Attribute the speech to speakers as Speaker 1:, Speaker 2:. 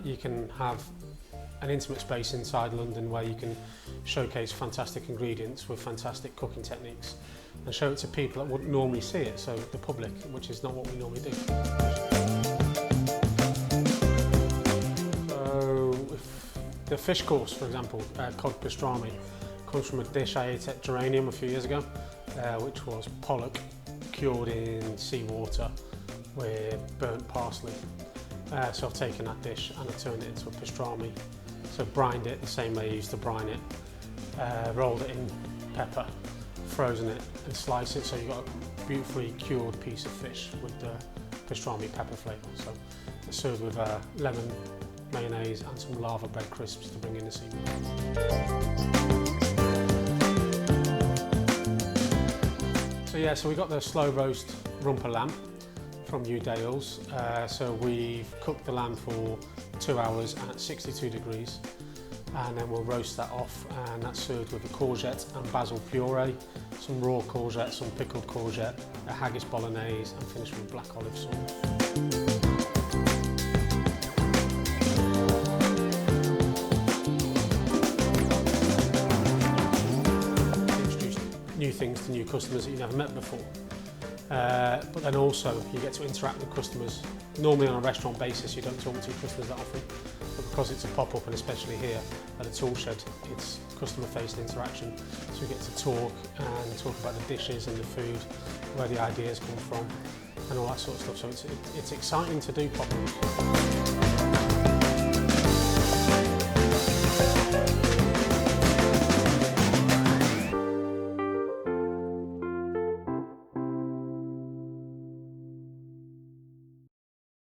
Speaker 1: you can have an intimate space inside London where you can showcase fantastic ingredients with fantastic cooking techniques and show it to people that wouldn't normally see it, so the public, which is not what we normally do. So the fish course, for example, cod pastrami, comes from a dish I ate at Geranium a few years ago, which was pollock cured in seawater with burnt parsley. So I've taken that dish and I've turned it into a pastrami. So brined it the same way I used to brine it, rolled it in pepper, frozen it and sliced it, so you've got a beautifully cured piece of fish with the pastrami pepper flavour. So it's served with lemon, mayonnaise and some lava bread crisps to bring in the seaweed. So we got the slow roast rumper lamb from Udales. So we've cooked the lamb for 2 hours at 62 degrees, and then we'll roast that off, and that's served with a courgette and basil puree, some raw courgette, some pickled courgette, a haggis bolognese, and finished with black olive sauce. New things to new customers that you never met before. But then also you get to interact with customers. Normally on a restaurant basis you don't talk to customers that often, but because it's a pop-up and especially here at a Toolshed, it's customer-facing interaction. So we get to talk about the dishes and the food, where the ideas come from and all that sort of stuff. So it's exciting to do pop-ups.